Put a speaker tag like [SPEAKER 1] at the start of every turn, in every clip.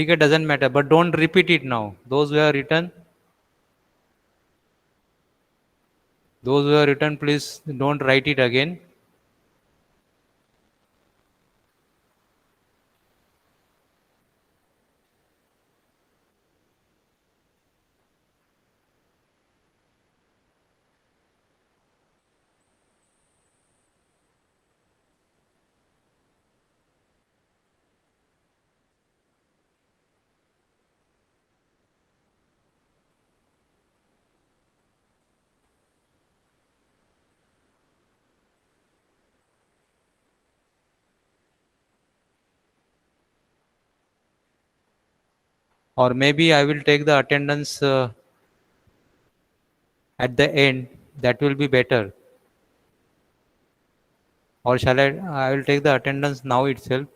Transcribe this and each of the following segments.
[SPEAKER 1] ठीक है, doesn't matter, but don't repeat it now. Those who have written, please don't write it again. Or maybe I will take the attendance at the end. That will be better. Or shall I will take the attendance now itself.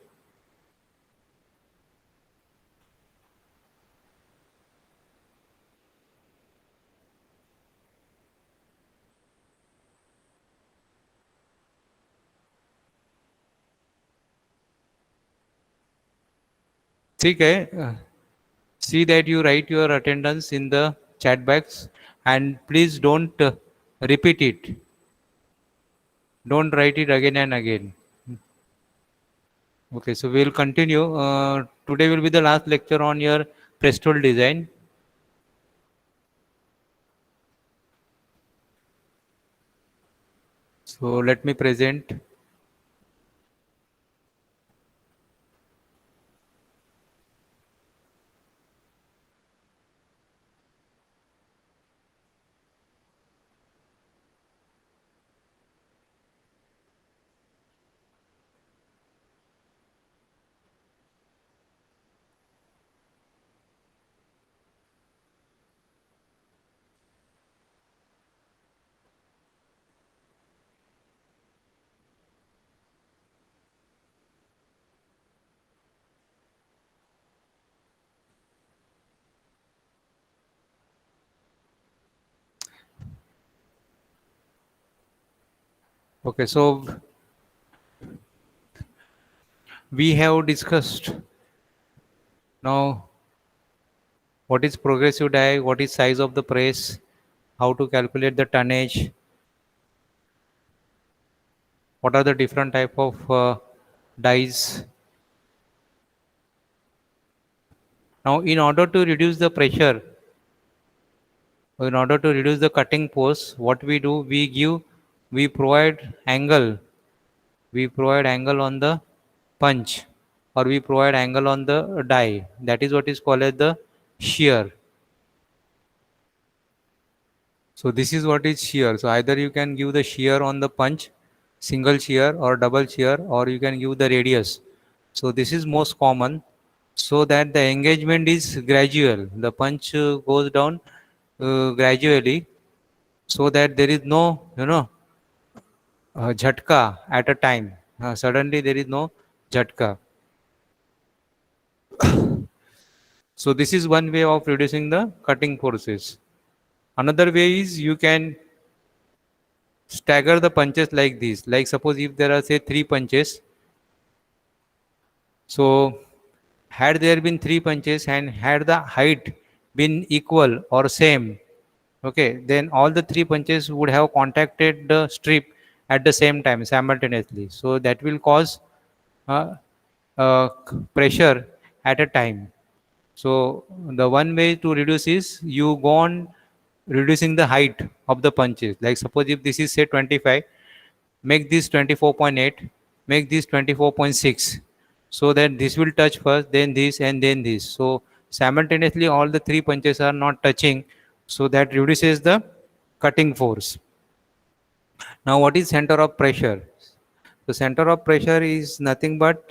[SPEAKER 1] ठीक है. See that you write your attendance in the chat box, and please don't repeat it. Don't write it again and again. Okay, so we'll continue. Today will be the last lecture on your Prestol design. So let me present. Okay, so we have discussed now what is progressive die, what is size of the press, how to calculate the tonnage, what are the different type of dies. Now, in order to reduce the pressure, in order to reduce the cutting force, what we do, we provide angle, we provide angle on the punch, or we provide angle on the die. That is what is called as the shear. So this is what is shear. So either you can give the shear on the punch, single shear or double shear, or you can give the radius. So this is most common, so that the engagement is gradual. The punch goes down gradually, so that there is no, jhatka at a time. Suddenly there is no jhatka. So this is one way of reducing the cutting forces. Another way is you can stagger the punches like this. Like suppose if there are say 3 punches, so had there been 3 punches and had the height been equal or same, okay, then all the 3 punches would have contacted the strip at the same time simultaneously. So that will cause uh, pressure at a time. So the one way to reduce is you go on reducing the height of the punches. Like suppose if this is say 25, make this 24.8, make this 24.6, so that this will touch first, then this, and then this. So simultaneously all the 3 punches are not touching, so that reduces the cutting force. Now what is center of pressure? The center of pressure is nothing but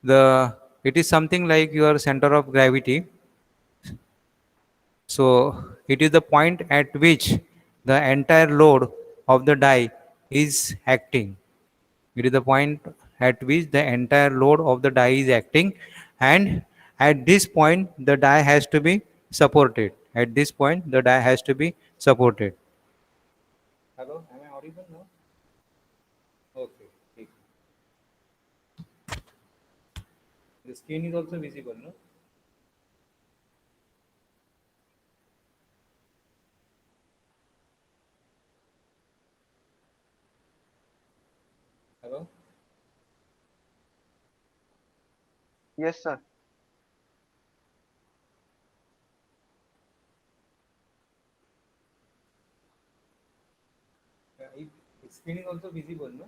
[SPEAKER 1] the it is something like your center of gravity. So it is the point at which the entire load of the die is acting. It is the point at which the entire load of the die is acting, and at this point the die has to be supported. At this point the die has to be supported. Hello, am I audible now? Okay. The skin is also visible, no? Hello?
[SPEAKER 2] Yes, sir.
[SPEAKER 1] If skin is also visible, no?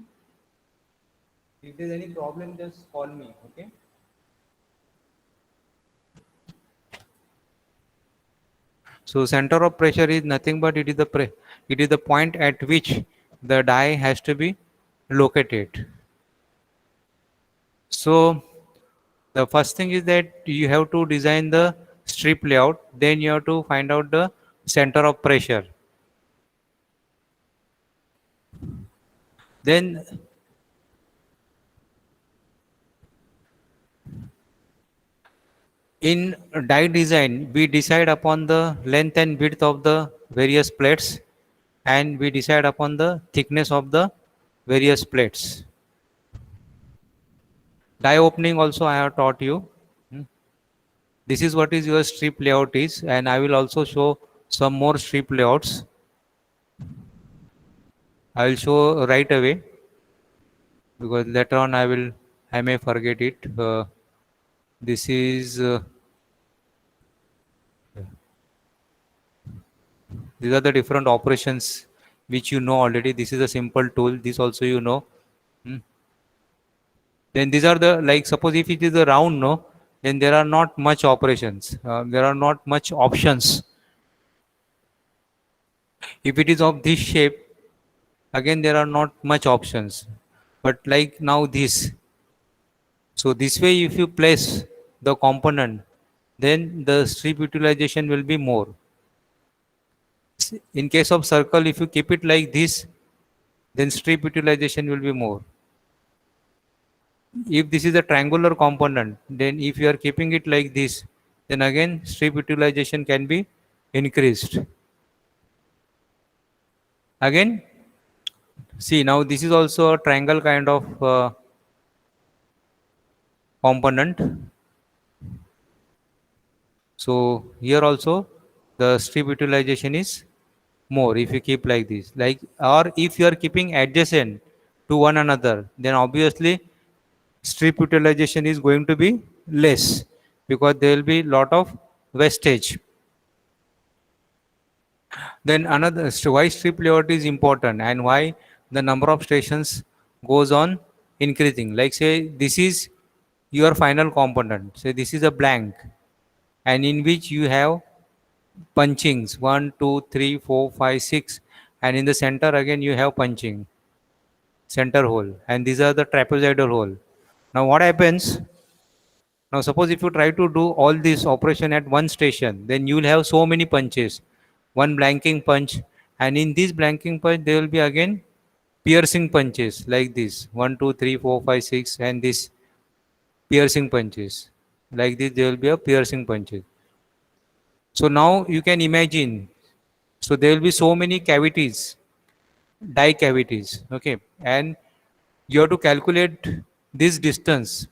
[SPEAKER 1] If there's any problem, just call me, okay? So center of pressure is nothing but it is the point at which the die has to be located. So the first thing is that you have to design the strip layout, then you have to find out the center of pressure. Then in die design, we decide upon the length and width of the various plates and we decide upon the thickness of the various plates. Die opening also I have taught you. Hmm. This is what is your strip layout is, and I will also show some more strip layouts. I will show right away because later on I may forget it. This is these are the different operations which you know already. This is a simple tool. This also you know. Hmm. Then these are the, like, suppose if it is a round, no, then there are not much operations. There are not much options. If it is of this shape, again there are not much options. But like now this, so this way if you place the component, then the strip utilization will be more. In case of circle, if you keep it like this, then strip utilization will be more. If this is a triangular component, then if you are keeping it like this, then again strip utilization can be increased. Again, see, now this is also a triangle kind of component. So here also the strip utilization is more if you keep like this. Like, or if you are keeping adjacent to one another, then obviously strip utilization is going to be less because there will be lot of wastage. Then another, why strip layout is important and why the number of stations goes on increasing. Like say this is your final component. Say this is a blank, and in which you have punchings 1, 2, 3, 4, 5, 6, and in the center again you have punching center hole, and these are the trapezoidal hole. Now what happens? Now suppose if you try to do all this operation at one station, then you will have so many punches, one blanking punch, and in this blanking punch there will be again piercing punches like this 1, 2, 3, 4, 5, 6, and this piercing punches like this. There will be a piercing punches. So now you can imagine. So there will be so many cavities, die cavities, okay, and you have to calculate this distance.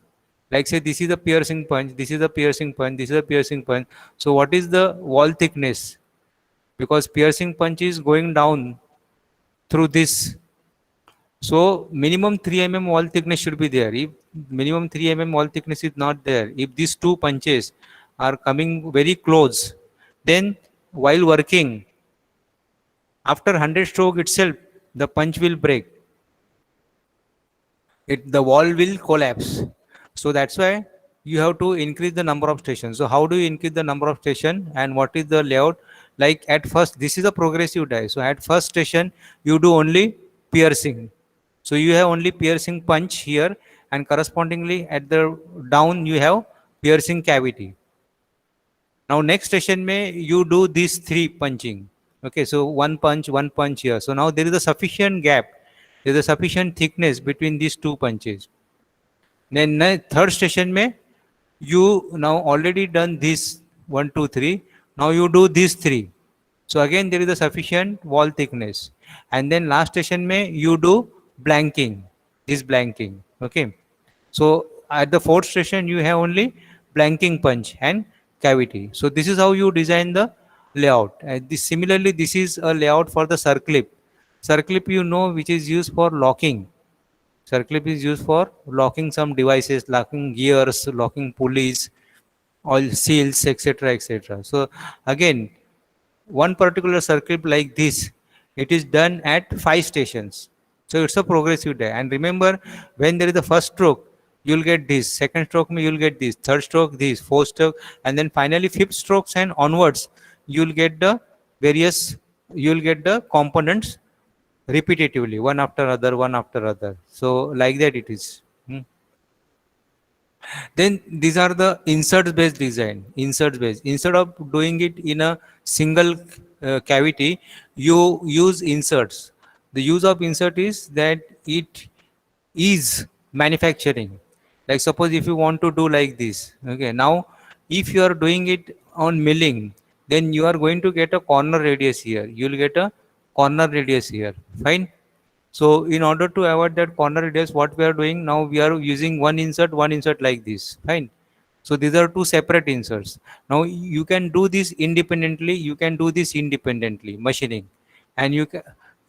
[SPEAKER 1] Like say this is a piercing punch, this is a piercing punch, this is a piercing punch. So what is the wall thickness? Because piercing punch is going down through this. So minimum 3 mm wall thickness should be there. If minimum 3 mm wall thickness is not there, if these two punches are coming very close, then while working, after 100 stroke itself, the punch will break. The wall will collapse. So that's why you have to increase the number of stations. So how do you increase the number of station and what is the layout? Like at first, this is a progressive die. So at first station, you do only piercing. So you have only piercing punch here, and correspondingly at the down you have piercing cavity. Now next station may you do these three punching. Okay, so one punch here. So now there is a sufficient gap. There is a sufficient thickness between these two punches. Then third station may you now already done this 1, 2, 3. Now you do these three. So again there is a sufficient wall thickness. And then last station may you do blanking. This blanking. Okay. So at the fourth station you have only blanking punch and cavity. So this is how you design the layout. Similarly, this is a layout for the circlip. Circlip, you know, which is used for locking. Circlip is used for locking some devices, locking gears, locking pulleys, all seals, etc., etc. So again, one particular circuit like this, it is done at 5 stations. So it's a progressive die. And remember, when there is the first stroke, you'll get this. Second stroke, you'll get this. Third stroke, this. Fourth stroke, and then finally fifth strokes and onwards, you'll get the various. You'll get the components repetitively, one after other, one after other. So like that it is. Then these are the inserts based design. Inserts based, instead of doing it in a single cavity, you use inserts. The use of insert is that it is manufacturing. Like suppose if you want to do like this, okay, now if you are doing it on milling, then you are going to get a corner radius here, you will get a corner radius here, fine. So in order to avoid that corner radius, what we are doing now, we are using one insert like this. Fine. So these are two separate inserts. Now you can do this independently. You can do this independently, machining, and you can.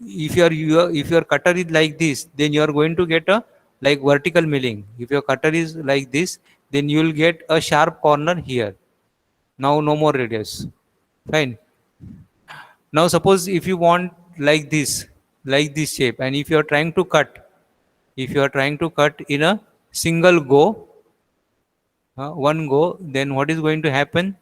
[SPEAKER 1] If your cutter is like this, then you are going to get a like vertical milling. If your cutter is like this, then you will get a sharp corner here. Now no more radius. Fine. Now suppose if you want like this shape, and if you are trying to cut, if you are trying to cut in a single go, one go, then what is going to happen?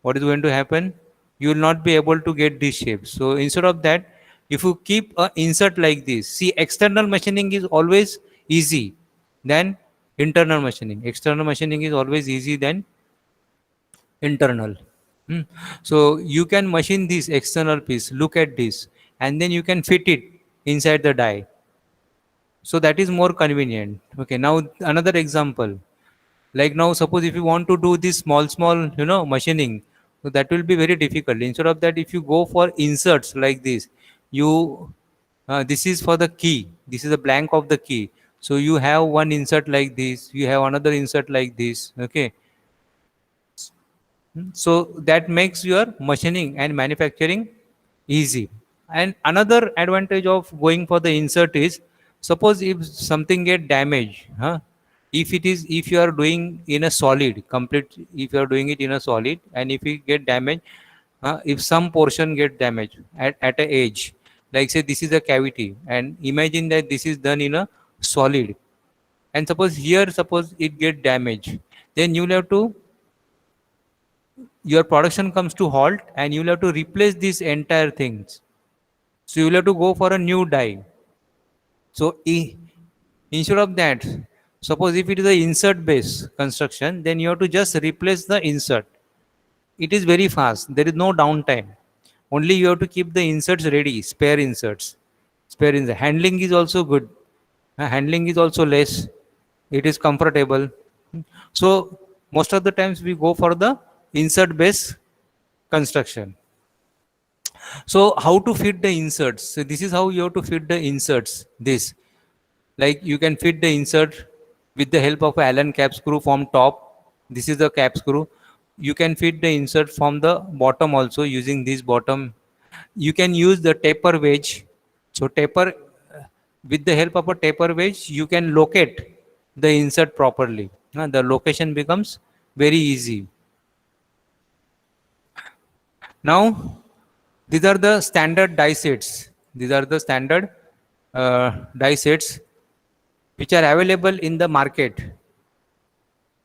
[SPEAKER 1] What is going to happen? You will not be able to get this shape. So instead of that, if you keep a insert like this, see, external machining is always easy than internal machining. External machining is always easy than internal. Hmm. So you can machine this external piece, look at this, and then you can fit it inside the die. So that is more convenient. Okay, now another example. Like now, suppose if you want to do this small, machining, so that will be very difficult. Instead of that, if you go for inserts like this, you, this is for the key. This is a blank of the key. So you have one insert like this, you have another insert like this. Okay, so that makes your machining and manufacturing easy. And another advantage of going for the insert is, suppose if something get damaged, if you are doing in a solid complete, if you are doing it in a solid, and if you get damaged, if some portion get damaged at a edge, like say this is a cavity, and imagine that this is done in a solid, and suppose it get damaged, then you will have to, your production comes to halt, and you will have to replace these entire things. So you will have to go for a new die. So instead of that, suppose if it is a insert based construction, then you have to just replace the insert. It is very fast, there is no downtime. Only you have to keep the inserts ready, spare inserts. Spare insert handling is also good. Handling is also less, it is comfortable. So most of the times we go for the insert based construction. So how to fit the inserts? So this is how you have to fit the inserts. This, like you can fit the insert with the help of a Allen cap screw from top. This is the cap screw. You can fit the insert from the bottom also using this bottom. You can use the taper wedge. So taper, with the help of a taper wedge, you can locate the insert properly. The location becomes very easy. Now these are the standard die sets. These are the standard die sets which are available in the market.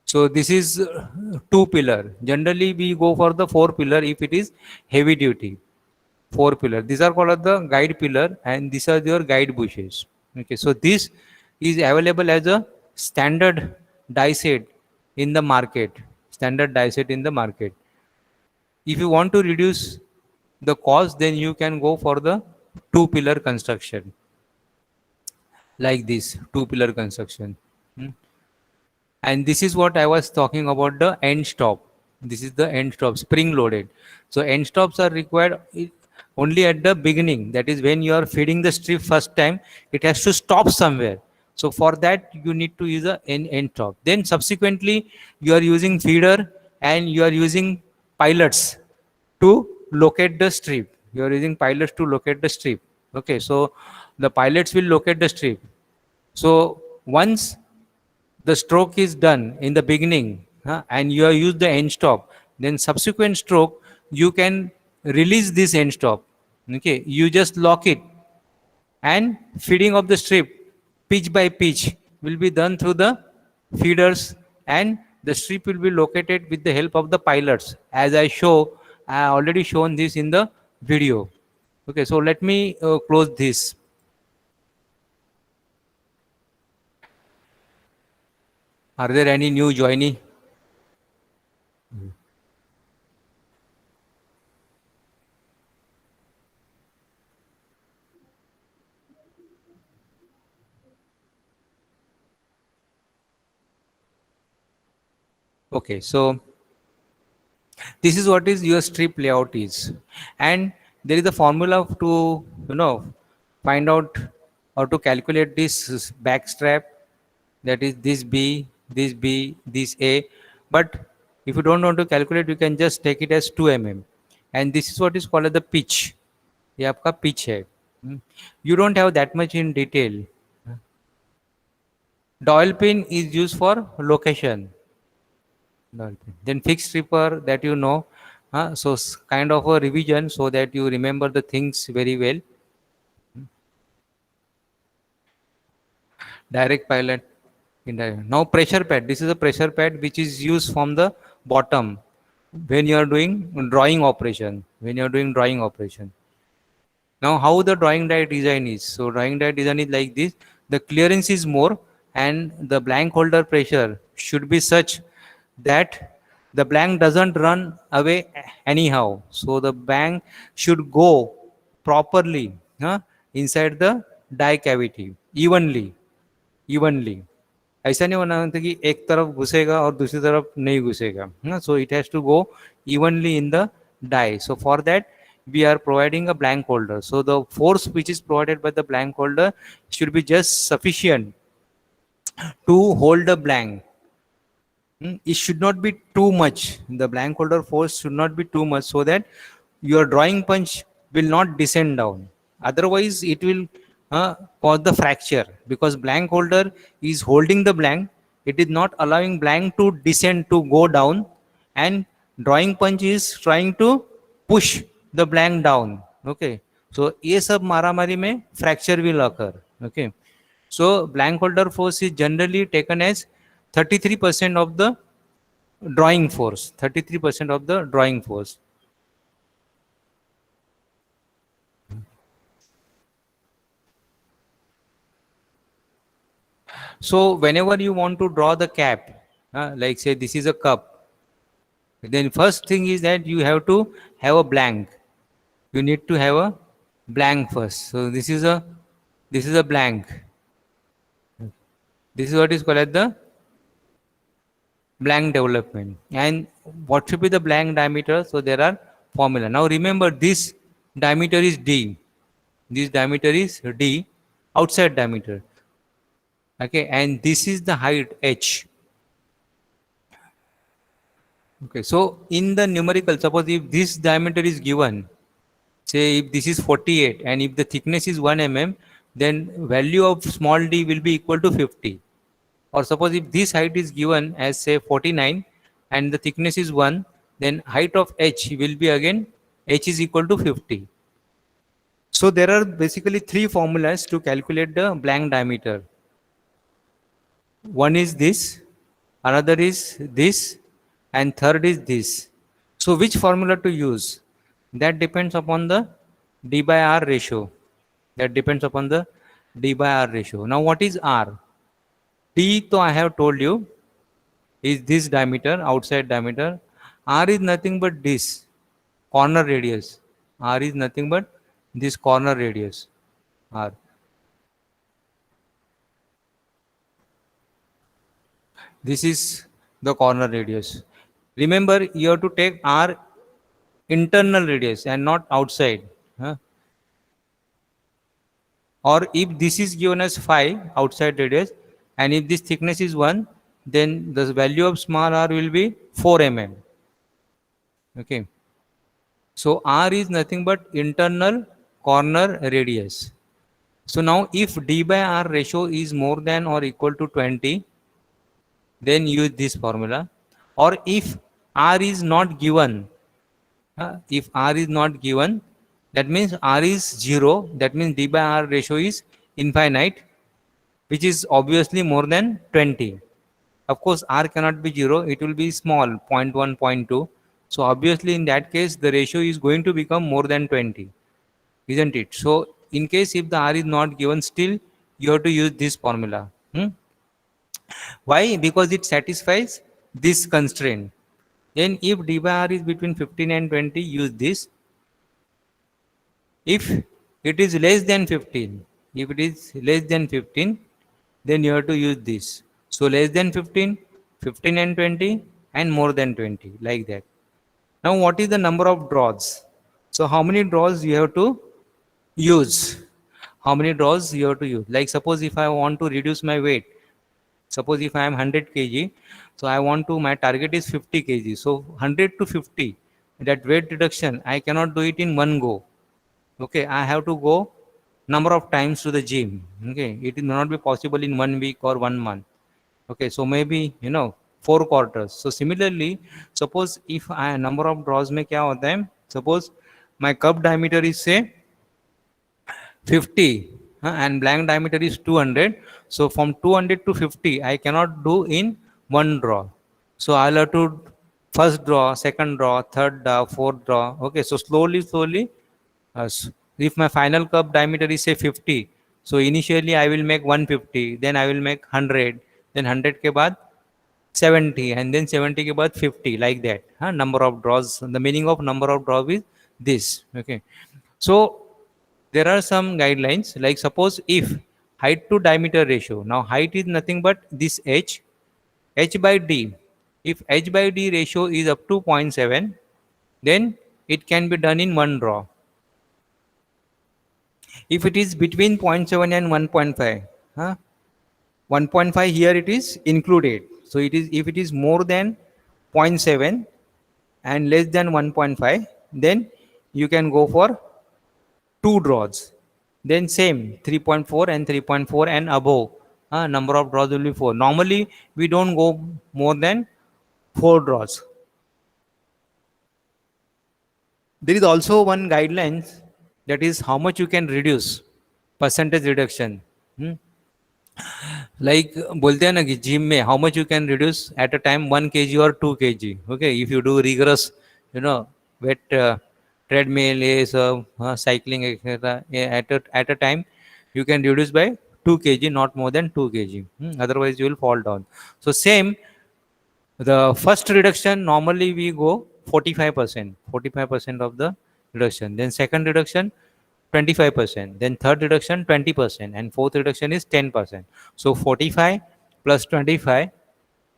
[SPEAKER 1] So this is two pillar. Generally we go for the four pillar if it is heavy duty. Four pillar. These are called the guide pillar, and these are your guide bushes. Okay, so this is available as a standard die set in the market. Standard die set in the market. If you want to reduce the cost, then you can go for the two pillar construction, like this two pillar construction. And this is what I was talking about, the end stop. This is the end stop, spring loaded. So end stops are required only at the beginning, that is when you are feeding the strip first time, it has to stop somewhere. So for that, you need to use a end stop. Then subsequently, you are using feeder and you are using pilots to locate the strip. You are using pilots to locate the strip. Okay, so the pilots will locate the strip. So once the stroke is done in the beginning, and you have used the end stop, then subsequent stroke you can release this end stop. Okay, you just lock it, and feeding of the strip pitch by pitch will be done through the feeders, and the strip will be located with the help of the pilots, as I already shown this in the video. Okay, so let me close this. Are there any new joinee? Okay, so this is what is your strip layout is, and there is a formula to, you know, find out or to calculate this back strap, that is this b, this b, this a. But if you don't want to calculate, you can just take it as 2 mm, and this is what is called as the pitch. ये आपका pitch है. You don't have that much in detail. Dowel pin is used for location. Dolphin. Then fixed stripper, that you know, so kind of a revision so that you remember the things very well. Direct pilot, indirect. Now pressure pad. This is a pressure pad which is used from the bottom when you are doing drawing operation. When you are doing drawing operation. Now how the drawing die design is? So drawing die design is like this. The clearance is more, and the blank holder pressure should be such that the blank doesn't run away anyhow. So the blank should go properly, inside the die cavity evenly. ऐसा नहीं होना था कि एक तरफ घुसेगा और दूसरी तरफ नहीं घुसेगा. So it has to go evenly in the die. So for that we are providing a blank holder. So the force which is provided by the blank holder should be just sufficient to hold the blank. It should not be too much. The blank holder force should not be too much, so that your drawing punch will not descend down. Otherwise, it will cause the fracture, because blank holder is holding the blank. It is not allowing blank to descend, to go down, and drawing punch is trying to push the blank down. Okay, so ये सब मारामारी में fracture will occur. Okay, so blank holder force is generally taken as 33% of the drawing force. 33% of the drawing force. So whenever you want to draw the cap, like say this is a cup, then first thing is that you have to have a blank. You need to have a blank first. So this is a blank. This is what is called as the blank development. And what should be the blank diameter? So there are formula. Now remember, this diameter is d. This diameter is d, outside diameter. Okay, and this is the height h. Okay, so in the numerical, suppose if this diameter is given, say if this is 48 and if the thickness is 1 mm, then value of small d will be equal to 50. Or suppose if this height is given as say 49 and the thickness is 1, then height of h will be again h is equal to 50. So there are basically three formulas to calculate the blank diameter. One is this, another is this, and third is this. So which formula to use? That depends upon the d by r ratio. That depends upon the d by r ratio. Now what is r? D, so I have told you, is this diameter, outside diameter. R is nothing but this corner radius. R is nothing but this corner radius. R. This is the corner radius. Remember, you have to take R internal radius and not outside. Huh? or if this is given as 5 outside radius, and if this thickness is 1, then the value of small r will be 4 mm. Okay, so r is nothing but internal corner radius. So now if d by r ratio is more than or equal to 20, then use this formula. Or if r is not given, if r is not given, that means r is 0, that means d by r ratio is infinite, which is obviously more than 20. Of course r cannot be 0, it will be small, zero point 0.1, zero point 0.2. So obviously in that case the ratio is going to become more than 20, isn't it? So in case if the r is not given, still you have to use this formula. Why? Because it satisfies this constraint. Then if d by r is between 15 and 20, use this. If it is less than 15, if it is less than 15, then you have to use this. So less than 15, 15 and 20, and more than 20, like that. Now what is the number of draws? So how many draws you have to use? How many draws you have to use? Like suppose if I want to reduce my weight, suppose if I am 100 kg, so I want to, my target is 50 kg. So 100 to 50, that weight reduction, I cannot do it in one go. Okay, I have to go number of times to the gym. Okay, it will not be possible in 1 week or 1 month. Okay, so maybe 4 quarters. So similarly, suppose if I number of draws में क्या होता है, suppose my cup diameter is say 50, and blank diameter is 200. So from 200 to 50 I cannot do in one draw. So I'll have to first draw, second draw, third draw, fourth draw. Okay, so slowly if my final cup diameter is say 50, so initially I will make 150, then I will make 100, then 100 के बाद 70, and then 70 के बाद 50, like that. Number of draws, the meaning of number of draws is this. Okay, so there are some guidelines, like suppose if height to diameter ratio, now height is nothing but this h by d. If h by d ratio is up to 0.7, then it can be done in one draw. If it is between 0.7 and 1.5, 1.5 here it is included. So it is, if it is more than zero point 0.7 and less than 1.5, then you can go for two draws. Then same 3.4 and 3.4 and above, number of draws will be 4. Normally we don't go more than 4 draws. There is also one guidelines, that is how much you can reduce, percentage reduction. Like बोलते हैं ना कि gym में how much you can reduce at a time, 1 kg or 2 kg. Okay, if you do rigorous, weight treadmill is cycling etc., at a time you can reduce by 2 kg, not more than 2 kg. Otherwise you will fall down. So same, the first reduction normally we go 45%, 45% of the reduction. Then second reduction 25%. Then third reduction 20%, and fourth reduction is 10%. So 45 plus 25,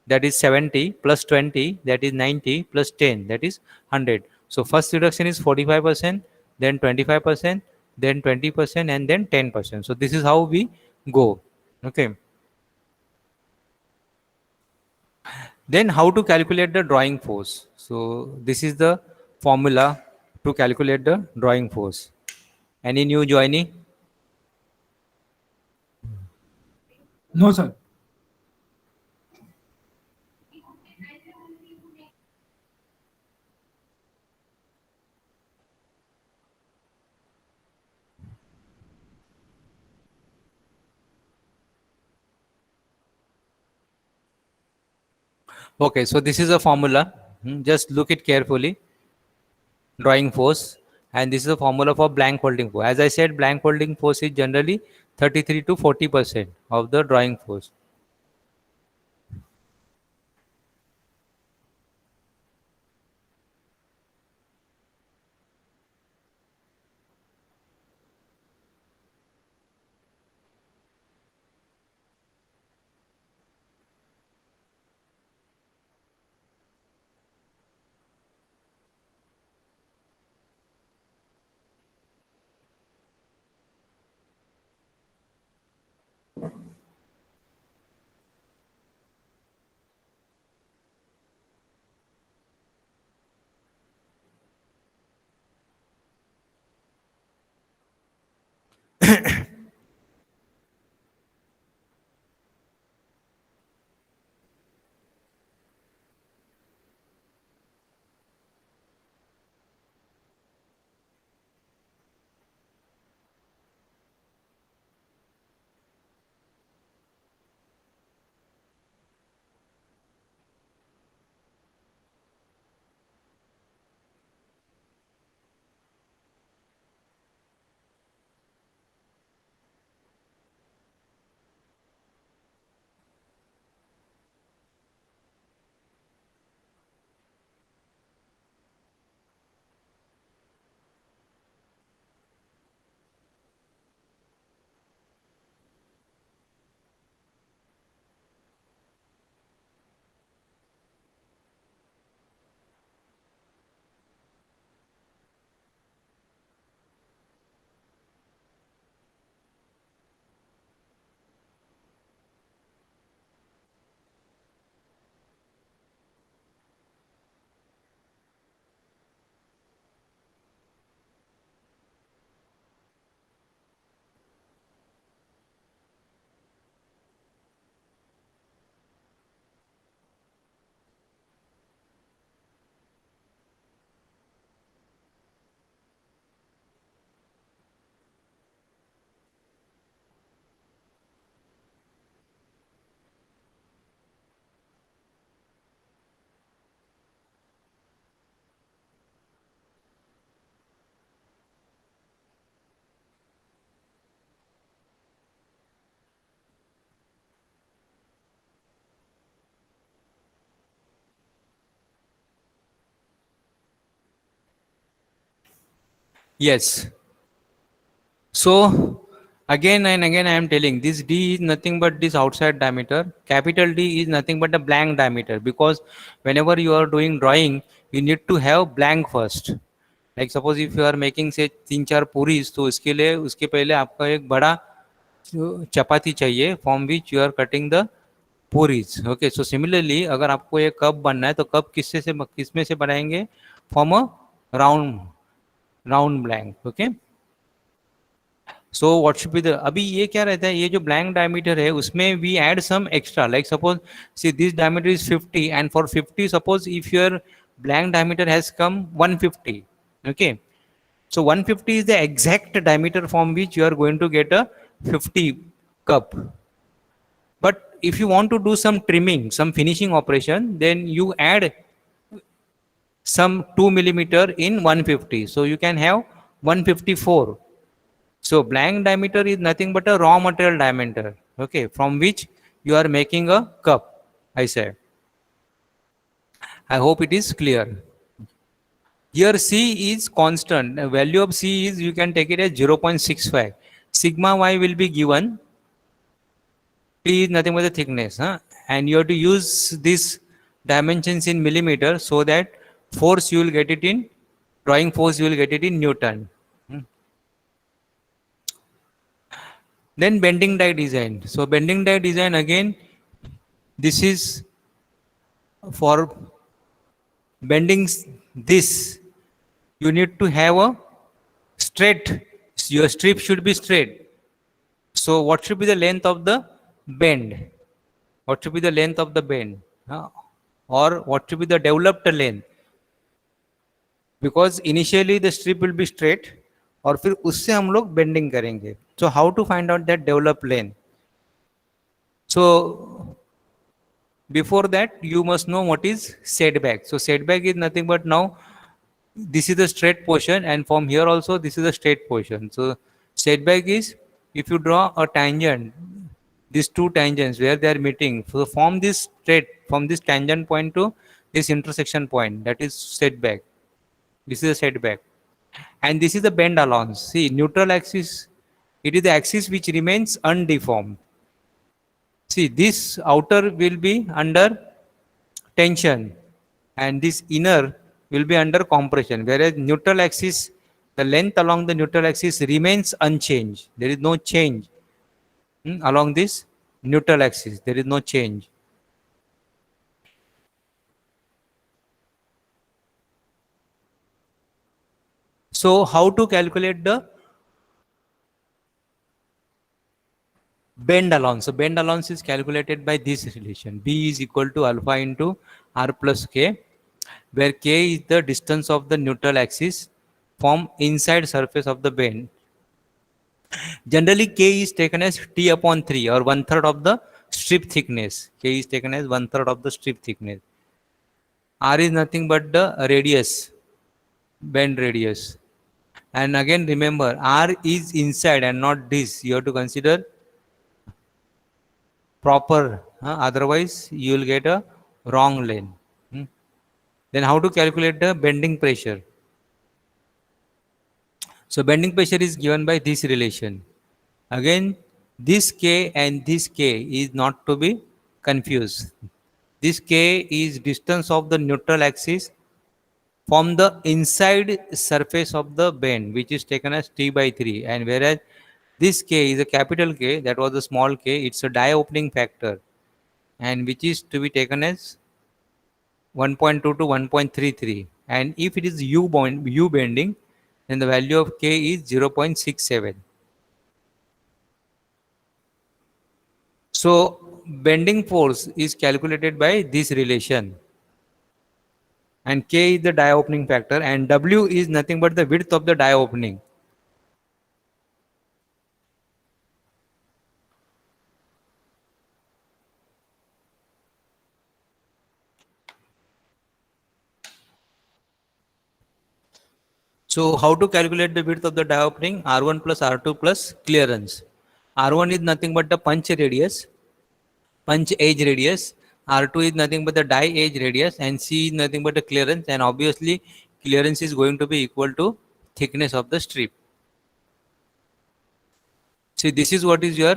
[SPEAKER 1] that is 70, plus 20, that is 90, plus 10, that is 100. So first reduction is 45%, then 25%, then 20%, and then 10%. So this is how we go. Okay. Then how to calculate the drawing force? So this is the formula to calculate the drawing force. Any new joinee?
[SPEAKER 3] No, sir.
[SPEAKER 1] Okay, so this is a formula. Just look it carefully. Drawing force, and this is a formula for blank holding force. As I said, blank holding force is generally 33 to 40% of the drawing force. Yes. So again and again I am telling this D is nothing but this outside diameter. Capital D is nothing but a blank diameter, because whenever you are doing drawing, you need to have blank first. Like suppose if you are making say 3-4 puris, तो उसके लिए उसके पहले आपका एक बड़ा चपाती चाहिए from which you are cutting the puris. Okay, so similarly अगर आपको एक कप बनना है तो कप किस में से बनाएंगे? From a round round blank. Okay, so what should be the, अभी ये क्या रहता है, ये जो ब्लैंक डायमीटर है उसमें we add some extra. Like suppose see this diameter is 50 and for 50 suppose if your blank diameter has come 150. Okay, so 150 is the exact diameter from which you are going to get a 50 cup. But if you want to do some trimming, some finishing operation, then you add some 2 millimeter in 150, so you can have 154. So blank diameter is nothing but a raw material diameter, okay, from which you are making a cup, I say. I hope it is clear. Here C is constant. The value of C is, you can take it as 0.65. Sigma y will be given. T is nothing but the thickness, huh? And you have to use this dimensions in millimeter, so that force you will get it in drawing force, you will get it in Newton. Then bending die design. So bending die design, again, this is for bending this. You need to have a straight. Your strip should be straight. So what should be the length of the bend? What should be the length of the bend? Or what should be the developed length? Because initially the strip will be straight, और फिर उससे हम लोग bending करेंगे. So how to find out that developed length? So before that you must know what is setback. So setback is nothing but, now this is the straight portion, and from here also this is the straight portion. So setback is, if you draw a tangent, these two tangents where they are meeting, so from this straight, from this tangent point to this intersection point, that is setback. This is a setback. And this is the bend allowance. See, neutral axis, it is the axis which remains undeformed. See, this outer will be under tension and this inner will be under compression, whereas neutral axis, the length along the neutral axis remains unchanged. There is no change along this neutral axis. There is no change. So how to calculate the bend allowance. So bend allowance is calculated by this relation. B is equal to alpha into R plus K, where K is the distance of the neutral axis from inside surface of the bend. Generally, K is taken as T upon 3 or 1/3 of the strip thickness. K is taken as 1/3 of the strip thickness. R is nothing but the radius, bend radius. And again, remember, R is inside and not this. You have to consider proper, otherwise you will get a wrong lane. Then how to calculate the bending pressure? So bending pressure is given by this relation. Again, this K and this K is not to be confused. This K is distance of the neutral axis from the inside surface of the bend, which is taken as T by 3, and whereas this K is a capital K, that was a small k, it's a die opening factor, and which is to be taken as 1.2 to 1.33, and if it is U bending, then the value of K is 0.67. So bending force is calculated by this relation, and K is the die opening factor, and W is nothing but the width of the die opening. So how to calculate the width of the die opening? R1 plus R2 plus clearance. R1 is nothing but the punch radius, punch edge radius. R2 is nothing but the die edge radius, and C is nothing but the clearance, and obviously clearance is going to be equal to thickness of the strip. See, this is what is your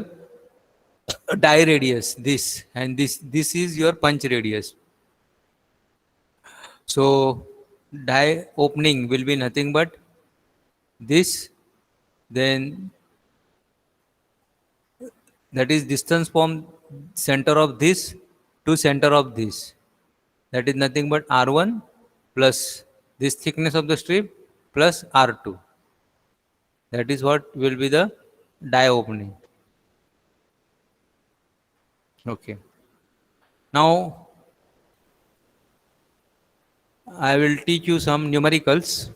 [SPEAKER 1] die radius, this, and this is your punch radius. So die opening will be nothing but this, then that is distance from center of this to center of this, that is nothing but R1 plus this thickness of the strip plus R2. That is what will be the die opening. Okay. Now I will teach you some numericals.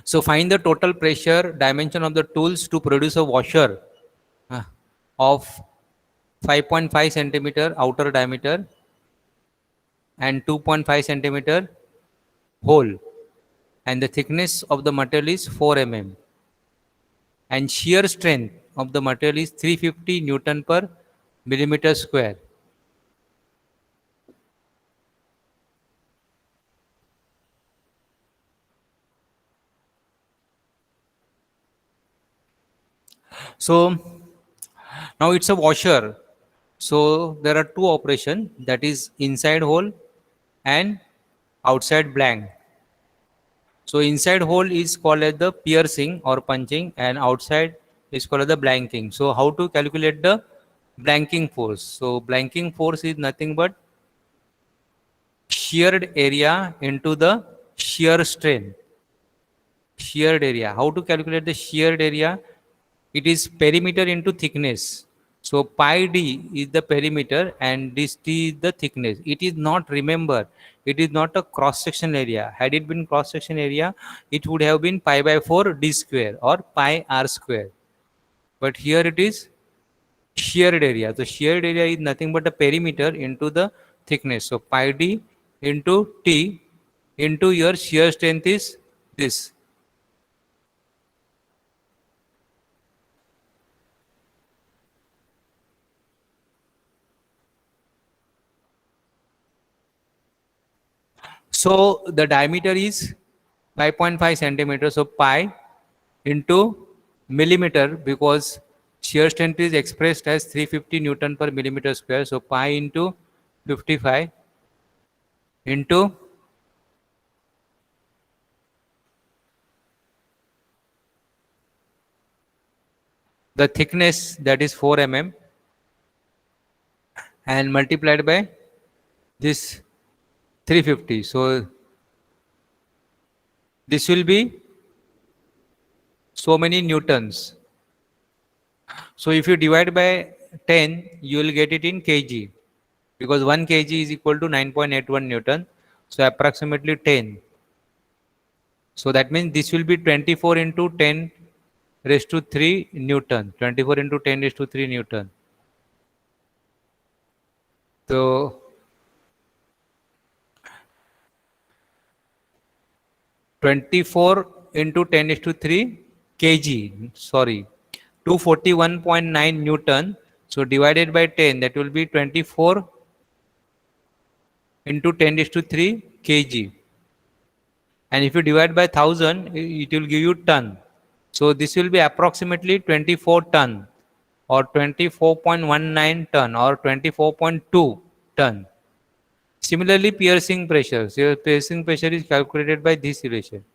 [SPEAKER 1] So find the total pressure dimension of the tools to produce a washer of 5.5 centimeter outer diameter and 2.5 centimeter hole, and the thickness of the material is 4 mm, and shear strength of the material is 350 Newton per millimeter square. So now it's a washer. So there are two operations, that is inside hole and outside blank. So inside hole is called as the piercing or punching, and outside is called as the blanking. So how to calculate the blanking force? So blanking force is nothing but sheared area into the shear strain. Sheared area. How to calculate the sheared area? It is perimeter into thickness. So pi d is the perimeter and this t is the thickness. It is not, remember, it is not a cross section area. Had it been cross section area, it would have been pi by 4 d square or pi r square. But here it is sheared area. So sheared area is nothing but a perimeter into the thickness. So pi d into t into your shear strength is this. So the diameter is 5.5 centimeters. So pi into millimeter, because shear strength is expressed as 350 Newton per millimeter square. So pi into 55 into the thickness, that is 4 mm, and multiplied by this 350. So this will be so many newtons. So if you divide by 10, you will get it in kg, because 1 kg is equal to 9.81 Newton. So approximately 10. So that means this will be 24 into 10 raised to 3 Newton. 24 into 10 raised to 3 Newton. So 24 into 10 is to 3 kg, sorry, 241.9 Newton. So divided by 10, that will be 24 into 10 is to 3 kg. And if you divide by 1000, it will give you ton. So this will be approximately 24 ton or 24.19 ton or 24.2 ton. Similarly, piercing pressure. So your piercing pressure is calculated by this relation.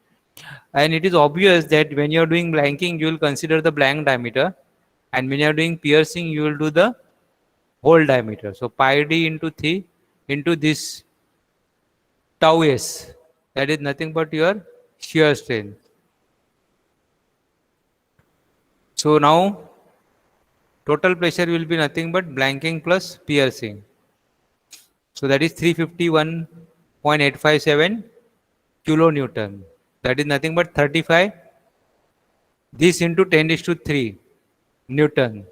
[SPEAKER 1] And it is obvious that when you are doing blanking, you will consider the blank diameter. And when you are doing piercing, you will do the hole diameter. So pi d into 3 into this tau s. That is nothing but your shear strength. So now total pressure will be nothing but blanking plus piercing. So that is 351.857 kilonewton. That is nothing but 35. This into 10 is to 3 Newton.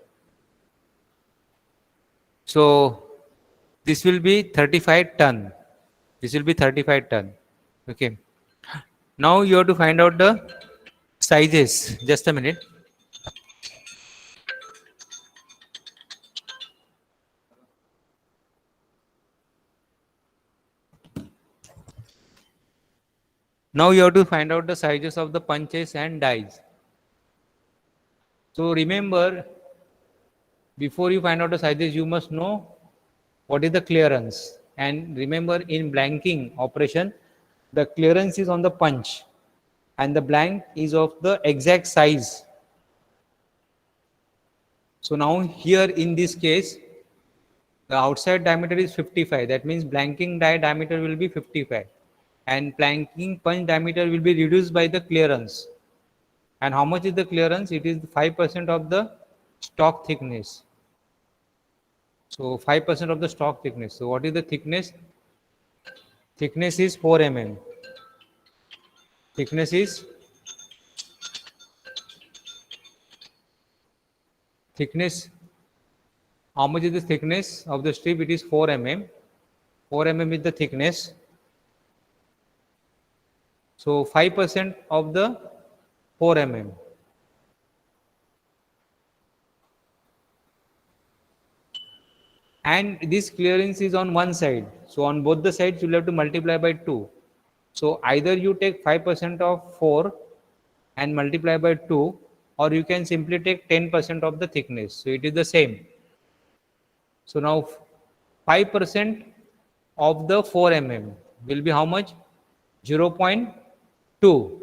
[SPEAKER 1] So this will be 35 ton. This will be 35 ton. Okay. Now you have to find out the sizes. Just a minute. Now you have to find out the sizes of the punches and dies. So remember, before you find out the sizes, you must know what is the clearance. And remember, in blanking operation, the clearance is on the punch and the blank is of the exact size. So now here in this case, the outside diameter is 55. That means blanking die diameter will be 55. And blanking punch diameter will be reduced by the clearance. And how much is the clearance? It is 5% of the stock thickness. So 5% of the stock thickness. So what is the thickness? Thickness is 4 mm. Thickness is how much is the thickness of the strip? It is 4 mm. 4 mm is the thickness. So 5% of the 4 mm. And this clearance is on one side. So on both the sides, you'll have to multiply by 2. So either you take 5% of 4 and multiply by 2, or you can simply take 10% of the thickness. So it is the same. So now 5% of the 4 mm will be how much? 0.2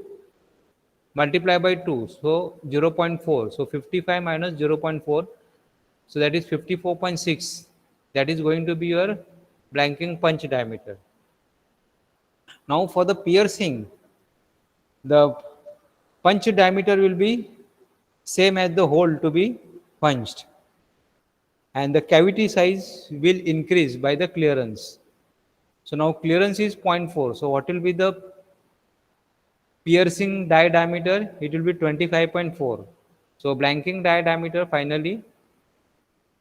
[SPEAKER 1] multiply by 2. So 0.4. So 55 minus 0.4. So that is 54.6. That is going to be your blanking punch diameter. Now for the piercing, the punch diameter will be same as the hole to be punched. And the cavity size will increase by the clearance. So now clearance is 0.4. So what will be the piercing die diameter? It will be 25.4. So blanking die diameter finally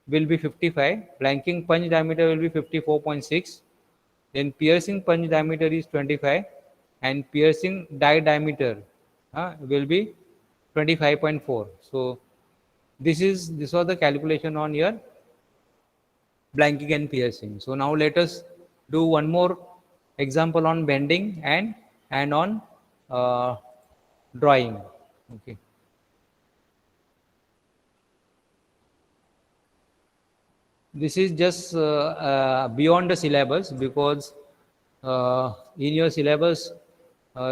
[SPEAKER 1] will be 55. Blanking punch diameter will be 54.6. Then piercing punch diameter is 25 and piercing die diameter will be 25.4. So this was the calculation on your blanking and piercing. So now let us do one more example on bending and on drawing. Okay. This is just beyond the syllabus, because in your syllabus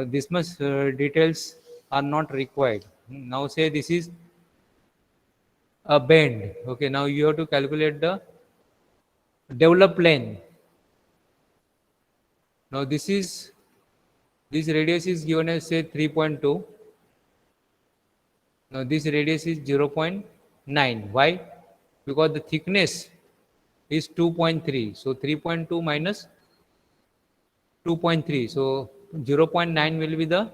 [SPEAKER 1] this much details are not required. Now say this is a bend. Okay, now you have to calculate the developed plane. Now this radius is given as say 3.2. Now this radius is 0.3. 9. Why? Because the thickness is 2.3. So 3.2 minus 2.3. So 0.9 will be the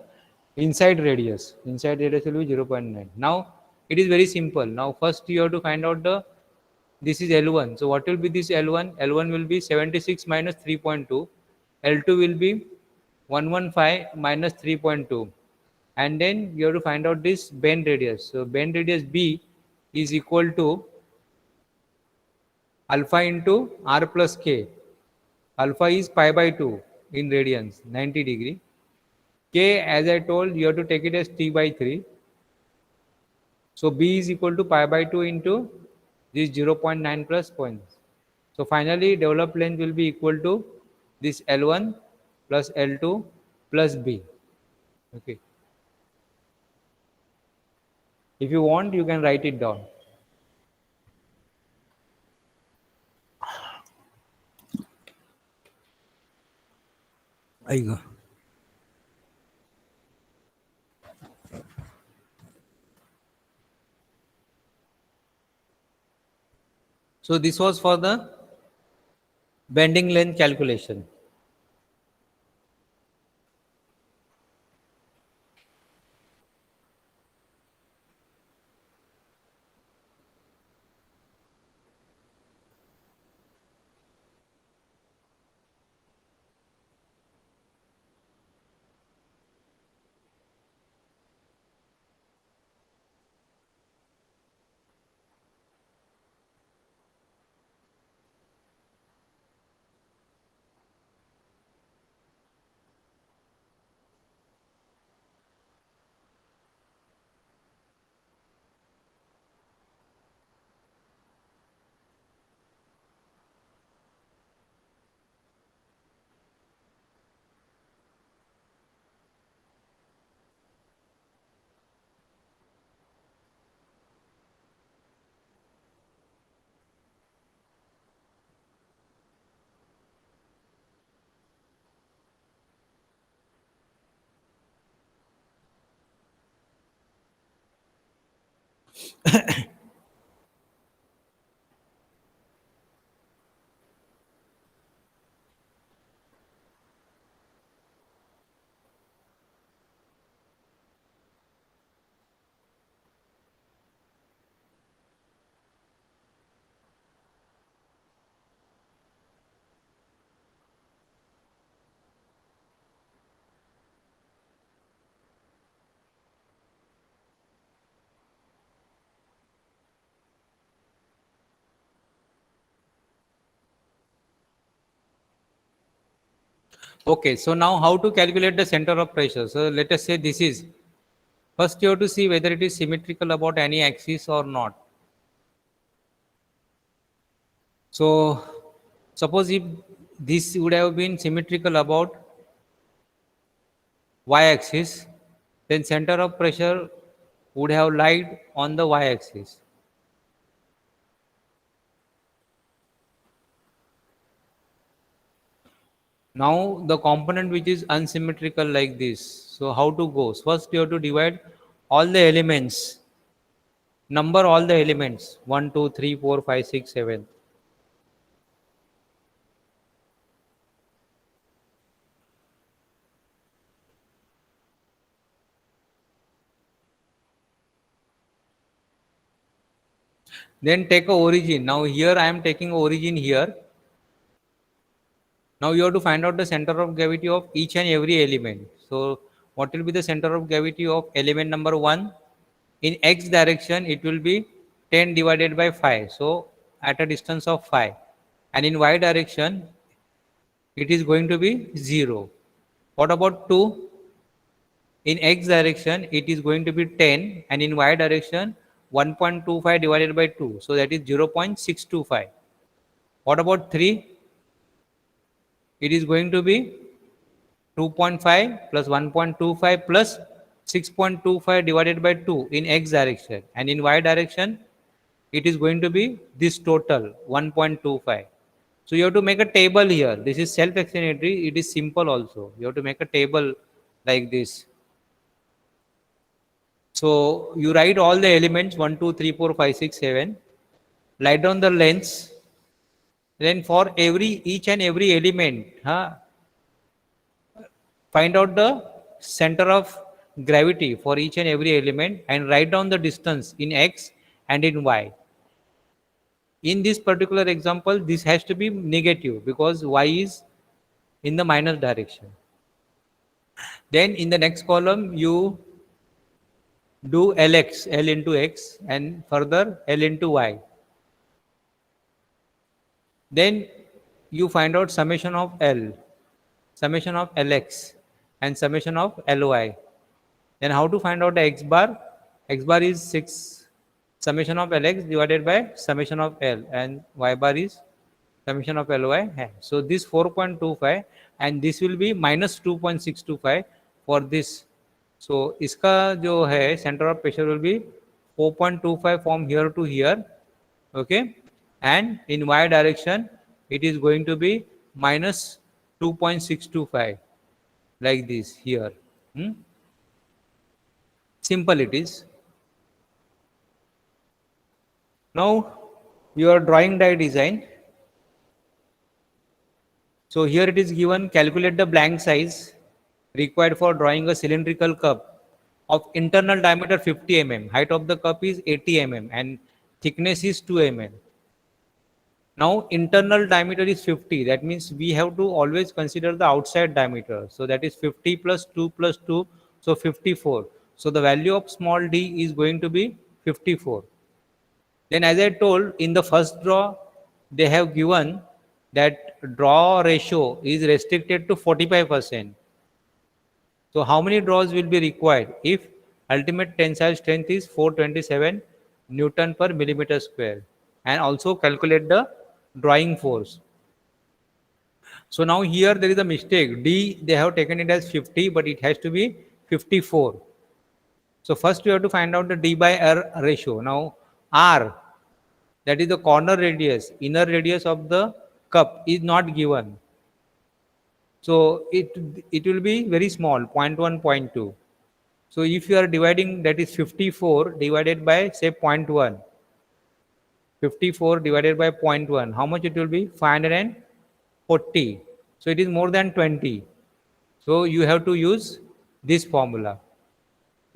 [SPEAKER 1] inside radius. Inside radius will be 0.9. Now it is very simple. Now first you have to find out the, this is L1. So what will be this L1? L1 will be 76 minus 3.2. L2 will be 115 minus 3.2. And then you have to find out this bend radius. So bend radius B is equal to alpha into R plus K. Alpha is pi by 2 in radians, 90 degree. K, as I told, you have to take it as T by 3. So B is equal to pi by 2 into this 0.9 plus points. So finally, developed length will be equal to this L1 plus L2 plus B. Okay. If you want, you can write it down. Aiga. So this was for the bending length calculation. Okay, so now how to calculate the center of pressure? So let us say this is, first you have to see whether it is symmetrical about any axis or not. So suppose if this would have been symmetrical about y-axis, then center of pressure would have lied on the y-axis. Now the component which is unsymmetrical like this. So how to go? First you have to divide all the elements, number all the elements 1, 2, 3, 4, 5, 6, 7. Then take a origin. Now here I am taking origin here. Now you have to find out the center of gravity of each and every element. So what will be the center of gravity of element number 1? In x direction it will be 10 divided by 5. So at a distance of 5. And in y direction it is going to be 0. What about 2? In x direction it is going to be 10 and in y direction 1.25 divided by 2. So that is 0.625. What about 3? It is going to be 2.5 plus 1.25 plus 6.25 divided by 2 in x direction, and in y direction it is going to be this total 1.25. So you have to make a table here. This is self-explanatory. It is simple also. You have to make a table like this. So you write all the elements 1, 2, 3, 4, 5, 6, 7. Write down the lengths. Then for each and every element, find out the center of gravity for each and every element and write down the distance in x and in y. In this particular example, this has to be negative because y is in the minus direction. Then in the next column, you do Lx, L into x, and further L into y. Then you find out summation of L, summation of Lx, and summation of Ly. Then how to find out the x bar? X bar is 6 summation of Lx divided by summation of L, and y bar is summation of Ly. So this 4.25 and this will be minus 2.625 for this. So इसका जो है center of pressure will be 4.25 from here to here, okay, and in y direction it is going to be minus 2.625 like this here. Simple it is. Now your drawing die design. So here it is given, calculate the blank size required for drawing a cylindrical cup of internal diameter 50 mm, height of the cup is 80 mm and thickness is 2 mm. Now internal diameter is 50, that means we have to always consider the outside diameter. So that is 50 plus 2 plus 2, so 54. So the value of small d is going to be 54. Then as I told, in the first draw, they have given that draw ratio is restricted to 45%. So how many draws will be required if ultimate tensile strength is 427 Newton per millimeter square? And also calculate the drawing force. So now here there is a mistake. D, they have taken it as 50, but it has to be 54. So first we have to find out the D by R ratio. Now R, that is the corner radius, inner radius of the cup is not given. So it will be very small, 0.1, 0.2. So if you are dividing, that is 54 divided by say 0.1. 54 divided by 0.1, how much it will be? 540. So it is more than 20. So you have to use this formula.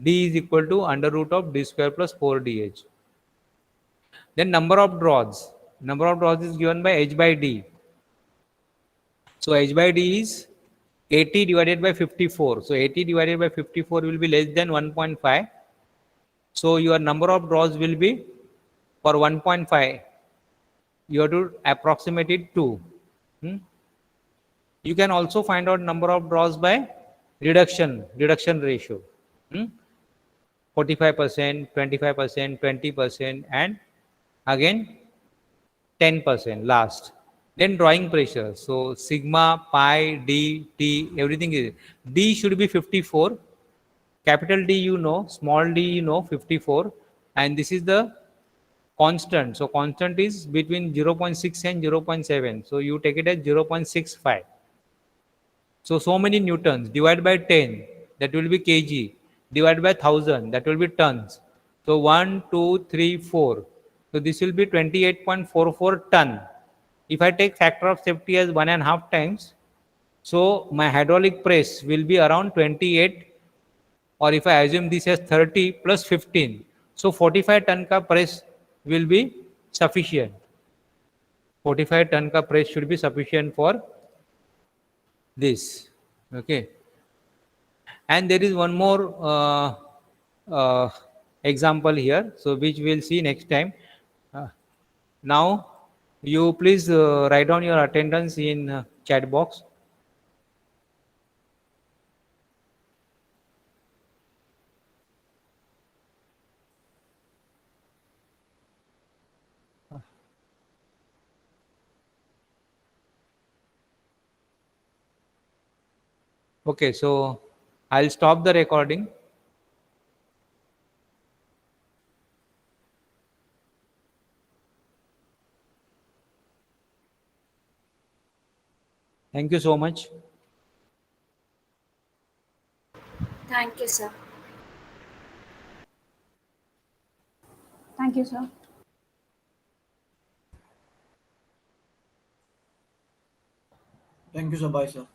[SPEAKER 1] D is equal to under root of d square plus 4dh. Then number of draws. Number of draws is given by h by d. So h by d is 80 divided by 54. So 80 divided by 54 will be less than 1.5. So your number of draws will be for 1.5. You have to approximate it 2. You can also find out number of draws by reduction ratio. 45%, 25%, 20%, and again 10% last. Then drawing pressure. So sigma, pi, d, t, everything is. D should be 54. Capital D you know, small d you know, 54. And this is the constant. So constant is between 0.6 and 0.7. So you take it as 0.65. So many newtons divided by 10, that will be kg, divided by 1000, that will be tons. So 1, 2, 3, 4. So this will be 28.44 ton. If I take factor of safety as 1.5 times, so my hydraulic press will be around 28, or if I assume this as 30 plus 15, so 45 ton ka press will be sufficient. 45 ton ka press should be sufficient for this. Okay. And there is one more example here, so which we'll see next time. Now you please write down your attendance in chat box. Okay, so I'll stop the recording. Thank you so much.
[SPEAKER 4] Thank you, sir. Thank you, sir.
[SPEAKER 5] Thank you, sir. Bye, sir.